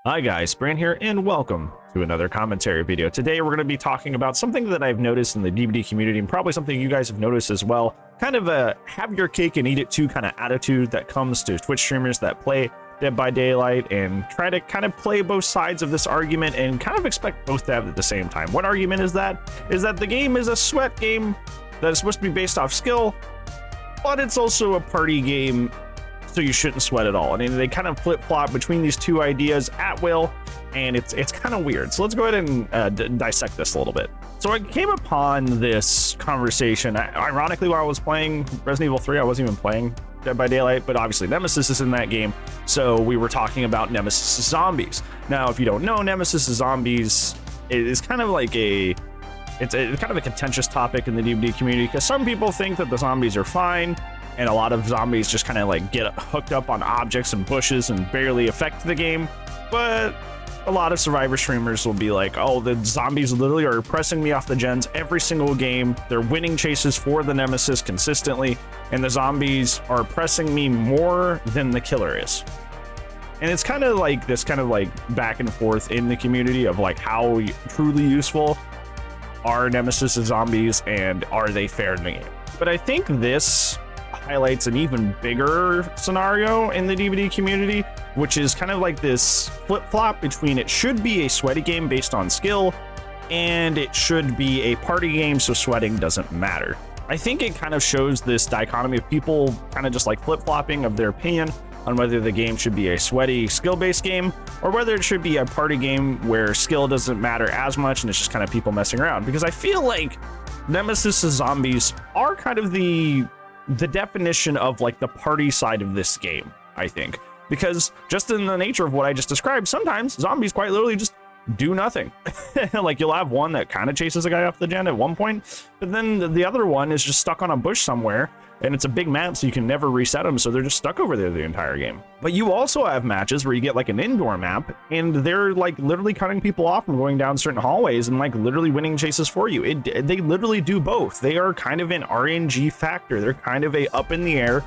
Hi guys, Bran here, and welcome to another commentary video. Today we're going to be talking about something that I've noticed in the DBD community, and probably something you guys have noticed as well. Kind of a have your cake and eat it too kind of attitude that comes to Twitch streamers that play Dead by Daylight and try to kind of play both sides of this argument and kind of expect both to have it at the same time. What argument is that? Is that the game is a sweat game that is supposed to be based off skill, but it's also a party game, so you shouldn't sweat at all. And they kind of flip-flop between these two ideas at will, and it's kind of weird. So let's go ahead and dissect this a little bit. So I came upon this conversation, ironically, while I was playing Resident Evil 3. I wasn't even playing Dead by Daylight, but obviously Nemesis is in that game, so we were talking about Nemesis Zombies. Now, if you don't know, Nemesis Zombies is kind of like it's kind of a contentious topic in the DBD community, because some people think that the zombies are fine, and a lot of zombies just kind of like get hooked up on objects and bushes and barely affect the game. But a lot of survivor streamers will be like, oh, the zombies literally are pressing me off the gens every single game. They're winning chases for the Nemesis consistently, and the zombies are pressing me more than the killer is. And it's kind of like this kind of like back and forth in the community of like how truly useful are Nemesis zombies and are they fair in the game. But I think this highlights an even bigger scenario in the DBD community, which is kind of like this flip-flop between it should be a sweaty game based on skill and it should be a party game, so sweating doesn't matter. I think it kind of shows this dichotomy of people kind of just like flip-flopping of their opinion on whether the game should be a sweaty skill-based game or whether it should be a party game where skill doesn't matter as much and it's just kind of people messing around. Because I feel like Nemesis zombies are kind of the definition of like the party side of this game, I think, because just in the nature of what I just described, sometimes zombies quite literally just do nothing. Like you'll have one that kind of chases a guy off the gen at one point, but then the other one is just stuck on a bush somewhere, and it's a big map, so you can never reset them, so they're just stuck over there the entire game. But you also have matches where you get like an indoor map, and they're like literally cutting people off from going down certain hallways and like literally winning chases for you. They literally do both. They are kind of an RNG factor. They're kind of a up in the air,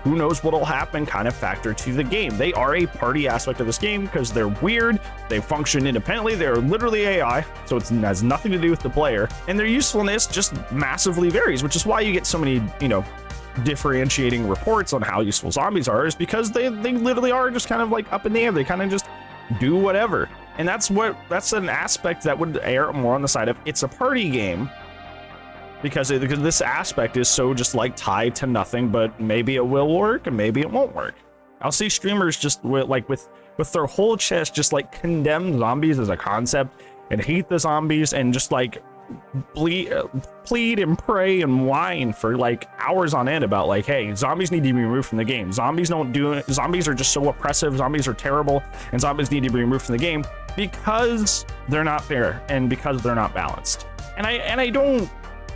who knows what'll happen kind of factor to the game. They are a party aspect of this game because they're weird, they function independently, they're literally AI, so it has nothing to do with the player, and their usefulness just massively varies, which is why you get so many, differentiating reports on how useful zombies are, is because they literally are just kind of like up in the air. They kind of just do whatever. And that's an aspect that would err more on the side of it's a party game, because this aspect is so just like tied to nothing, but maybe it will work and maybe it won't work. I'll see streamers just with their whole chest just like condemn zombies as a concept and hate the zombies and just like plead and pray and whine for like hours on end about like, hey, zombies need to be removed from the game. Zombies are just so oppressive, zombies are terrible, and zombies need to be removed from the game because they're not fair and because they're not balanced. And I don't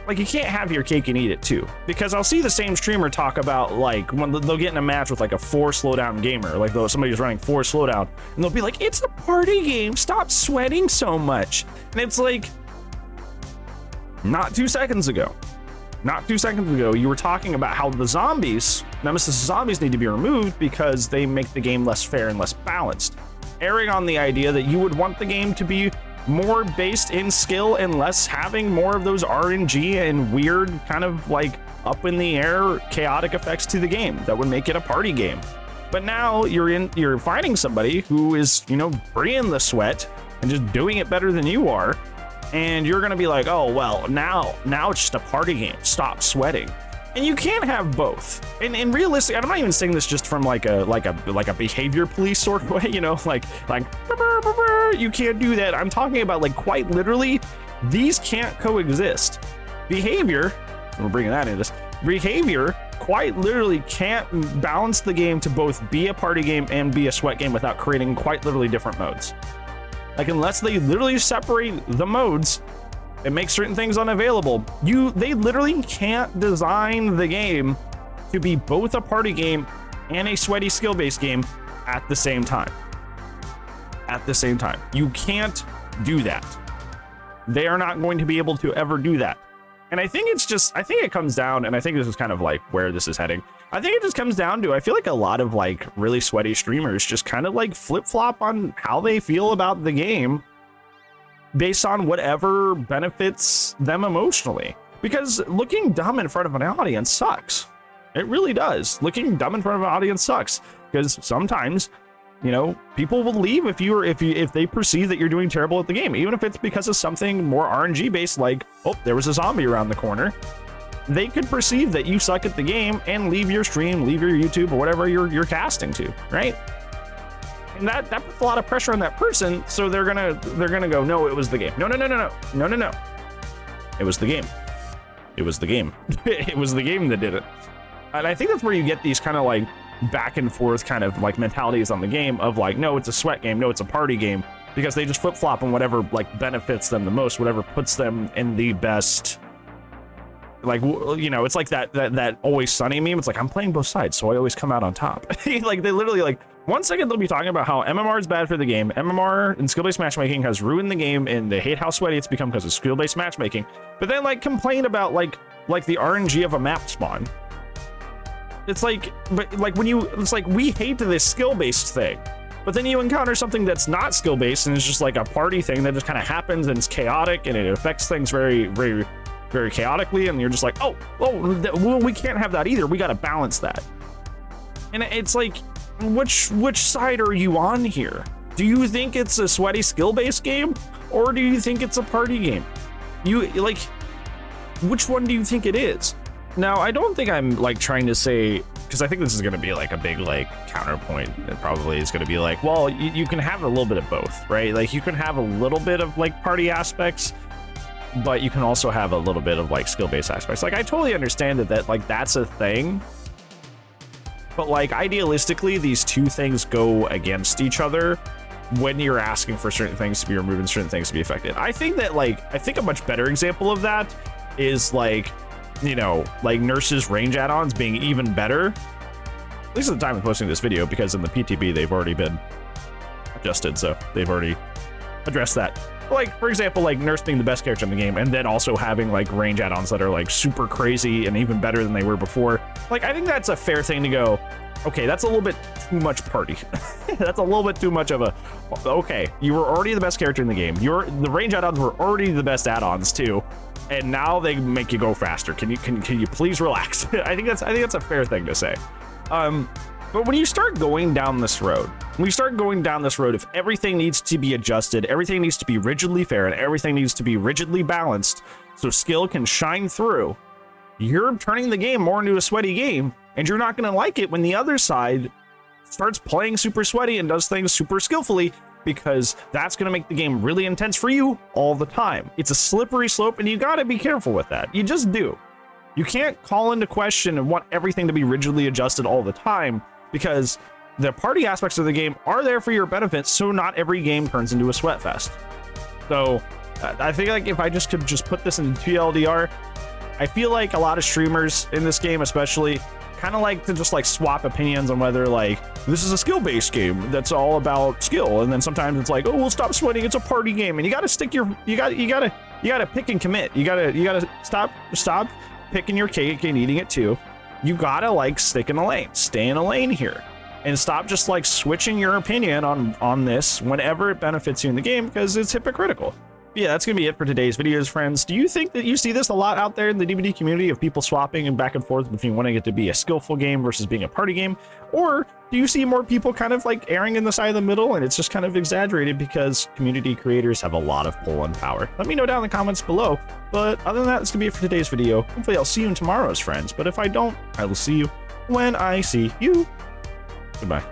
like, you can't have your cake and eat it too, because I'll see the same streamer talk about like when they'll get in a match with like a 4 slowdown gamer, like somebody who's running 4 slowdown, and they'll be like, it's a party game, stop sweating so much. And it's like, not 2 seconds ago, you were talking about how the zombies, Nemesis zombies, need to be removed because they make the game less fair and less balanced, erring on the idea that you would want the game to be more based in skill and less having more of those RNG and weird kind of like up in the air chaotic effects to the game that would make it a party game. But now you're fighting somebody who is, bringing the sweat and just doing it better than you are, and you're gonna be like, oh well, now it's just a party game, stop sweating. And you can't have both. And realistically, I'm not even saying this just from like a behavior police sort of way, like you can't do that. I'm talking about like quite literally, these can't coexist. Behavior, we're bringing that into this, behavior quite literally can't balance the game to both be a party game and be a sweat game without creating quite literally different modes. Like, unless they literally separate the modes and make certain things unavailable, they literally can't design the game to be both a party game and a sweaty skill-based game at the same time. You can't do that. They are not going to be able to ever do that. And I think it comes down, and I think this is kind of like where this is heading. I think it just comes down to, I feel like a lot of like really sweaty streamers just kind of like flip-flop on how they feel about the game based on whatever benefits them emotionally. Because looking dumb in front of an audience sucks. It really does. Looking dumb in front of an audience sucks, because sometimes, you know, people will leave if they perceive that you're doing terrible at the game, even if it's because of something more RNG based, like, oh, there was a zombie around the corner. They could perceive that you suck at the game and leave your stream, leave your YouTube, or whatever you're casting to, right? And that puts a lot of pressure on that person, so they're gonna go, no, it was the game. No. It was the game. It was the game. It was the game that did it. And I think that's where you get these kind of like back and forth kind of like mentalities on the game of like, no, it's a sweat game, no, it's a party game, because they just flip flop on whatever like benefits them the most, whatever puts them in the best. Like, you know, it's like that Always Sunny meme. It's like, I'm playing both sides, so I always come out on top. Like, they literally, like, 1 second they'll be talking about how MMR is bad for the game. MMR and skill-based matchmaking has ruined the game, and they hate how sweaty it's become because of skill-based matchmaking. But then, like, complain about like the RNG of a map spawn. It's like, but like it's like, we hate this skill-based thing, but then you encounter something that's not skill-based and it's just like a party thing that just kind of happens and it's chaotic and it affects things very, very, very chaotically, and you're just like, well, we can't have that either. We got to balance that. And it's like, which side are you on here? Do you think it's a sweaty skill-based game, or do you think it's a party game? You like, which one do you think it is? Now, I don't think I'm like trying to say, because I think this is going to be like a big like counterpoint. It probably is going to be like, well, you can have a little bit of both, right? Like, you can have a little bit of like party aspects, but you can also have a little bit of like skill-based aspects. Like, I totally understand that like that's a thing, but like idealistically, these two things go against each other when you're asking for certain things to be removed and certain things to be affected. I think that like, I think a much better example of that is like, you know, like Nurse's range add-ons being even better, at least at the time of posting this video, because in the PTB they've already been adjusted, so they've already addressed that. Like, for example, like Nurse being the best character in the game, and then also having like range add-ons that are like super crazy and even better than they were before. Like, I think that's a fair thing to go, okay, that's a little bit too much party. That's a little bit too much of a, okay, you were already the best character in the game. The range add-ons were already the best add-ons too, and now they make you go faster. Can you please relax? I think that's a fair thing to say. But when you start going down this road, if everything needs to be adjusted, everything needs to be rigidly fair, and everything needs to be rigidly balanced so skill can shine through, you're turning the game more into a sweaty game, and you're not going to like it when the other side starts playing super sweaty and does things super skillfully, because that's going to make the game really intense for you all the time. It's a slippery slope, and you got to be careful with that. You just do. You can't call into question and want everything to be rigidly adjusted all the time, because the party aspects of the game are there for your benefit, so not every game turns into a sweat fest. So I think like if I just could just put this in TLDR, I feel like a lot of streamers in this game especially kind of like to just like swap opinions on whether like this is a skill-based game that's all about skill, and then sometimes it's like, oh, well, stop sweating, it's a party game. And you got to stick your, you got to pick and commit. You got to stop picking your cake and eating it too. You gotta like stick in a lane, stay in a lane here, and stop just like switching your opinion on this whenever it benefits you in the game, because it's hypocritical. Yeah, that's gonna be it for today's videos, friends. Do you think that you see this a lot out there in the DVD community of people swapping and back and forth between wanting it to be a skillful game versus being a party game? Or do you see more people kind of like erring in the side of the middle, and it's just kind of exaggerated because community creators have a lot of pull and power? Let me know down in the comments below. But other than that, that's gonna be it for today's video. Hopefully I'll see you in tomorrow's, friends. But if I don't, I will see you when I see you. Goodbye.